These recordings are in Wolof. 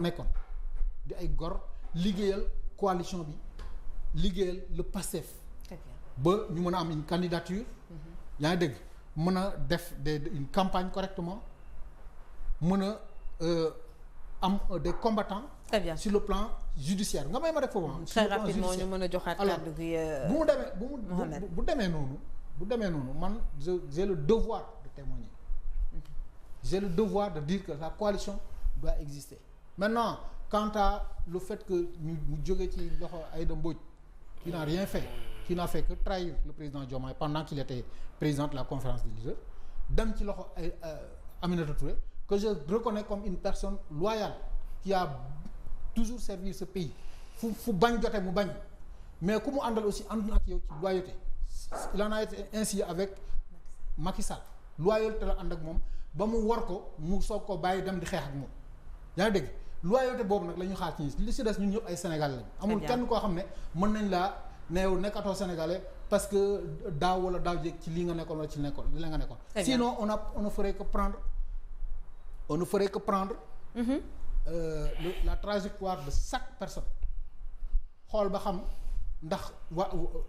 nekkoon di ay gor liggéeyal coalition bi liggéeyal le PASTEF ba ñu mën a am une candidature yaa ngi dégg mën a def une campagne correctement mën a am des combattants sur le plan judiciaire nga may ma def foofu très rapidement ñu mën a joxaat kàddu gi bu demee noonu man j'ai le devoir de témoigner j'ai le devoir de dire que la coalition doit exister maintenant quant à le fait que ñu jóge ci loxo Aïda Mbodj qui n'a rien fait qui n'a fait que trahir le président Diomaye pendant qu'il était président de la conférence des leaders dem ci loxo ay Aminata Touré que je reconnais comme une personne loyale qui a toujours servi ce pays fu bañ jotee mu bañ mais ku mu àndal aussi ànd na ak yow ci loyauté il en a été ainsi avec Macky Sall loyauté la ànd ak moom ba mu war ko mu soog ko bàyyi dem di xeex ak moom yaa ngi dégg loyauté boobu nag la ñu xaar ci li si des ñun ñëpp ay sénégalais lañ amul kenn koo xam ne mën nañ laa neew nekkatoo sénégalais parce que daaw wala daaw jéeg ci lii nga nekkoon wala ci nekkoon li la nga nekkoon sinon on ne ferait que prendre la trajectoire de chaque personne xool ba xam ndax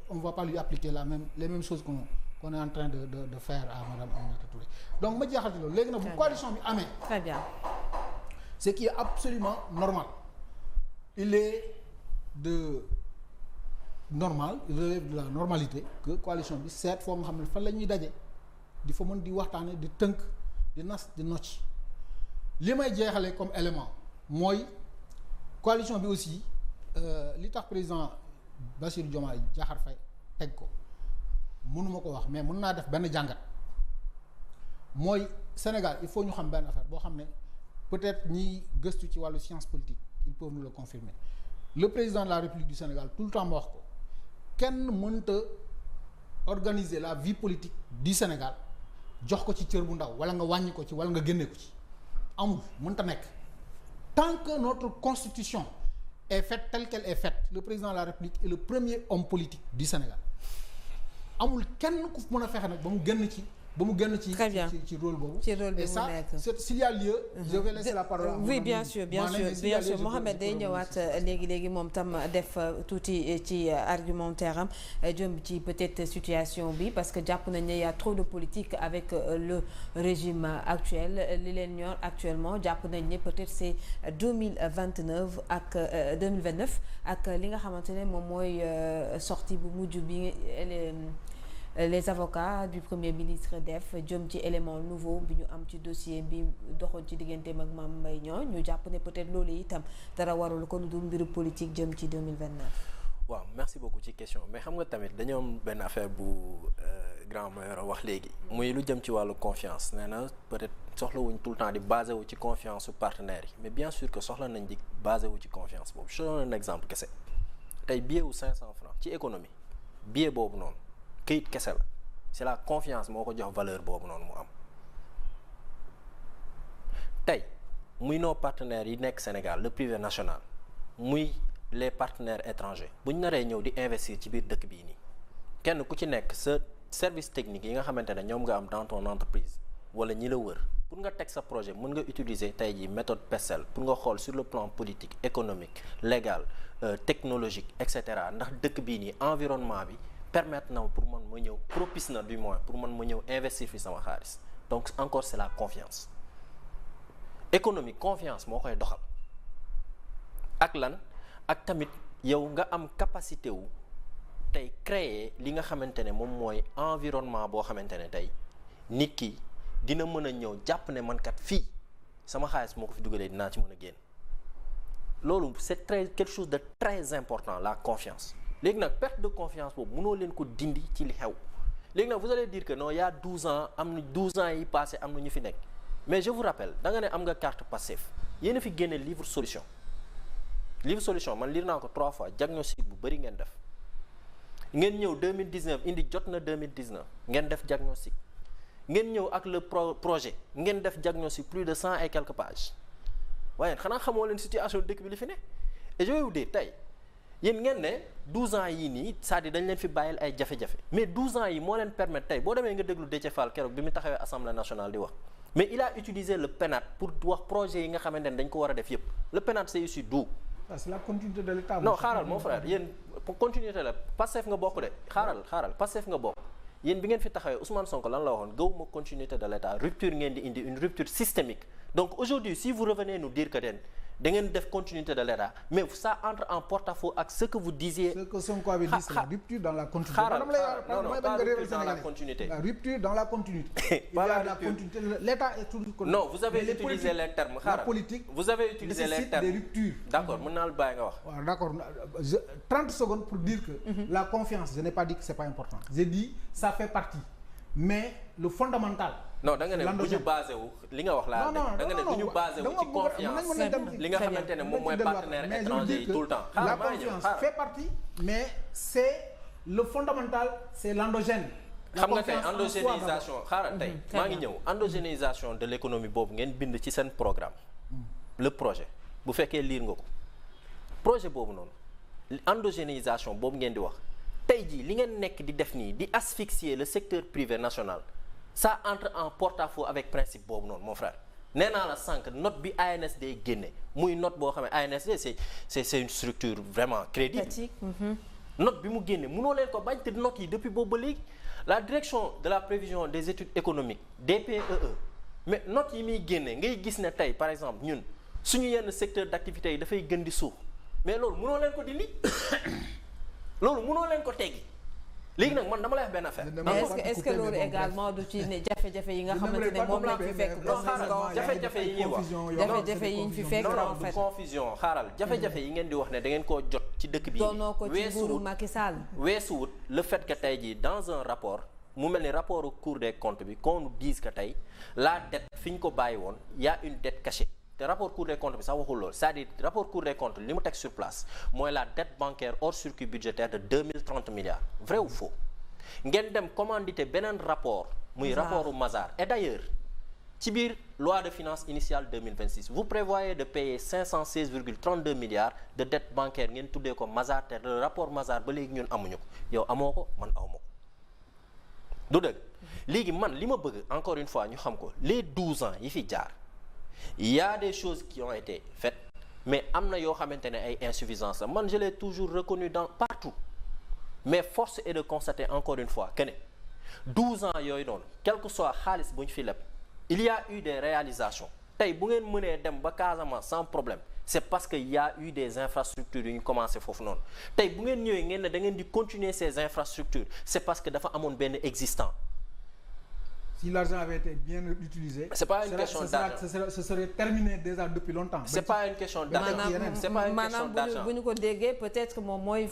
on va pas lui appliquer les mêmes choses qu'on est en train de faire à madame Aminata Touré donc ma jeexal ci loolu léegi nag bu coalition bi amee très bien ce qui est absolument normal il relève de la normalité que coalition bi seet foo nga xam ne fan la ñuy daje di fa mën di waxtaane di tënk di nas di nocc li may jeexale comme élément mooy coalition bi aussi li tax président Bassirou Diomaye Diakhar Faye teg ko mënuma ko wax mais mën naa def benn jàngat mooy Sénégal il faut ñu xam benn affaire boo xam ne peut-être ñiy gëstu ci wàllu science politique ils peuvent nous le confirmer le président de la République du Sénégal tout le temps ma wax ko kenn mënta organiser la vie politique du Sénégal jox ko ci cër bu ndaw wala nga wàññi ko ci wala nga génne ko ci amul mënta nekk tant que notre constitution est faite telle qu'elle est faite le président de la République est le premier homme politique du Sénégal amul kenn ku mën a fexe nag ba mu génn ci ci rôle boobu. ci rôle bi et ça s'il y a lieu. je vais laisser la parole. oui bien sûr Mohamed day ñëwaat léegi moom tam def tuuti ci argumentaire am jëm ci peut-être situation bi parce que jàpp nañ ne y a trop de politique avec le régime actuel li leen ñor actuellement jàpp nañ ne peut-être c'est 2029 ak li nga xamante ne moom mooy sortie bu mujj bi les avocats du premier ministre def jëm ci élément nouveau bi ñu am ci dossier bi doxoon ci digganteem ak Mame Mbaye Niang ñu jàpp ne peut-être loolu itam dara warul ko lu dul mbiru politique jëm ci 2029. waaw merci beaucoup ci question mais xam nga tamit dañoo am benn affaire bu grand mayor wax léegi. muy lu jëm ci wàllu confiance nee na peut-être soxlawuñ tout le temps di basé wu ci confiance su partenaires yi mais bien sûr que soxla nañ di basé wu ci confiance boobu je donne un exemple kese tey billet wu 500 francs ci économie billet boobu noonu. këyit kese la c'est la confiance moo ko jox valeur boobu noonu mu am tey muy nos partenaires yi nekk Sénégal le privé national muy les partenaires étrangers bu ñu naree ñëw di investir ci biir dëkk bii nii kenn ku ci nekk sa service technique yi nga xamante ne ñoom nga am dans ton entreprise wala ñi la wër pour nga teg sa projet mën nga utiliser tey jii méthode PESEL pour nga xool sur le plan politique économique légal technologique et cetera ndax dëkk bii nii environnement bi permettre na pour man ma ñëw propice na du moins pour man ma ñëw investir fi sama xaalis donc encore c'est la confiance économie confiance moo koy doxal ak lan ak tamit yow nga am capacité wu tey créer li nga xamante ne moom mooy environnement boo xamante ne tey nit ki dina mën a ñëw jàpp ne man kat fii sama xaalis moo ko fi dugalee dinaa ci mën a génn loolu c'est quelque chose de très important la confiance. léegi nag perte de confiance boobu mënoo leen ko dindi ci li xew léegi nag vous allez dire que non il y a 12 ans am na 12 ans yi passé am na ñu fi nekk mais je vous rappelle da nga ne am nga carte Pastef yéen a fi génne livre solution man lire naa ko 3 fois diagnostic bu bëri ngeen def ngeen ñëw 2019 indi jot na 2019 ngeen def diagnostic ngeen ñëw ak le projet ngeen def diagnostic plus de 100 et quelques pages waaye xanaa xamoo leen situation dëkk bi li fi ne et je vais vous dire tey. yéen ngeen ne 12 ans yii nii c'est-à-dire dañ leen fi bàyyil ay jafe-jafe mais 12 ans yi moo leen permettre tey boo demee nga déglu Déthié Fall keroog bi mu taxawee assemblée nationale di wax mais il a utilisé le PNAT pour wax projet yi nga xamante ne dañ ko war a def yépp le PNAT c'est issu d'où? c'est la continuité de l'État. non xaaral mon frère yéen continuité la Pastef nga bokk de xaaral Pastef nga bokk yéen bi ngeen fi taxawee Ousmane Sonko lan la waxoon gëwuma continuité de l'État rupture ngeen di indi une rupture systémique donc aujourd'hui si vous revenez nous dire que da ngeen def continuité de l'État mais ça entre en porte-à-faux ak ce que vous disiez. Ce que Sonko avait dit c'est la rupture dans la continuité. non pas rupture dans la continuité. La rupture dans la continuité. Il y a la continuité. L'État est toujours. Non, vous avez utilisé les termes. La politique. Vous avez utilisé les termes. Des ruptures. D'accord, mën naa la bàyyi nga wax. Waaw d'accord 30 secondes pour dire que. La confiance, je n'ai pas dit que c'est pas important. J'ai dit ça fait partie. Mais le fondamental. non da nga ne bu ñu basé wu li nga wax laa da nga ne bu ñu basé wu ci confiance li nga xamante ne moom mooy partenaire étranger yi tout le temps la confiance fait partie mais c'est le fondamental c'est l'endogène xam nga tey endogénéisation xaaral tey maa ngi ñëw endogénéisation de l'économie boobu ngeen bind ci seen programme le projet bu fekkee lire nga ko projet boobu noonu endogénéisation boobu ngeen di wax tey jii li ngeen nekk di def nii di asphyxier le secteur privé national ça entre en porte-à-faux avec principe boobu noonu mon frère nee naa la sànq note bi ANSD génne muy note boo xam ne ANSD c'est une structure vraiment crédible note bi mu génne mënoo leen ko bañ te note yi depuis boobu ba léegi la direction de la prévision des études économiques DPEE mais note yi muy génne ngay gis ne tey par exemple ñun suñu yenn secteur d'activité yi dafay gën di suux mais loolu mënoo leen ko dindi loolu mënoo leen ko teggi léegi nag man dama lay wax benn affaire. mais est-ce que loolu également du ci ne jafe-jafe yi nga xamante ne moom lañ fi fekk. jafe-jafe yi ñuy wax jafe-jafe yi ñu fi fekk en fait. confusion xaaral jafe-jafe yi ngeen di wax ne da ngeen koo jot ci dëkk bi. doonoo ko ci nguuru Macky Sall. weesuwut le fait que tey jii dans un rapport mu mel ni rapport au Cour des comptes bi qu'on nous dise que tey la dette fi ñu ko bàyyi woon y a une dette cachée. te rapport Cour des comptes bi sax waxul loolu c'est-à-dire rapport Cour des comptes li mu teg sur place mooy la dette bancaire hors circuit budgétaire de 2030 milliards vrai ou faux ngeen dem commandité beneen rapport muy rapport u Mazars et d'ailleurs ci biir loi de finances initiale 2026 vous prévoyez de payer 516,32 milliards de dette bancaire ngeen tuddee ko Mazars te le rapport Mazars ba léegi ñun amuñu ko yow amoo ko man aw ma ko du dëgg léegi man li ma bëgg encore une fois ñu xam ko les 12 ans yi fi jaar il y a des choses qui ont été faites mais am na yoo xamante ne ay insuffisances la man je l'ai toujours reconnu dans partout mais force est de constater encore une fois que ne 12 ans yooyu noonu quel que soit xaalis bu ñu fi leb il y a eu des réalisations tey bu ngeen mënee dem ba Casamance sans problème c'est parce que y a eu des infrastructures yu ñu commencé foofu noonu tey bu ngeen ñëwee ngeen ne da ngeen di continuer ces infrastructures c'est parce que dafa amoon benn existant. Si l'argent avait été bien utilisé, c'est pas une question d'argent. Ce serait terminé déjà depuis longtemps. C'est pas une question d'argent. C'est pas une question d'argent. maanaam bu ñu ko déggee peut-être moom mooy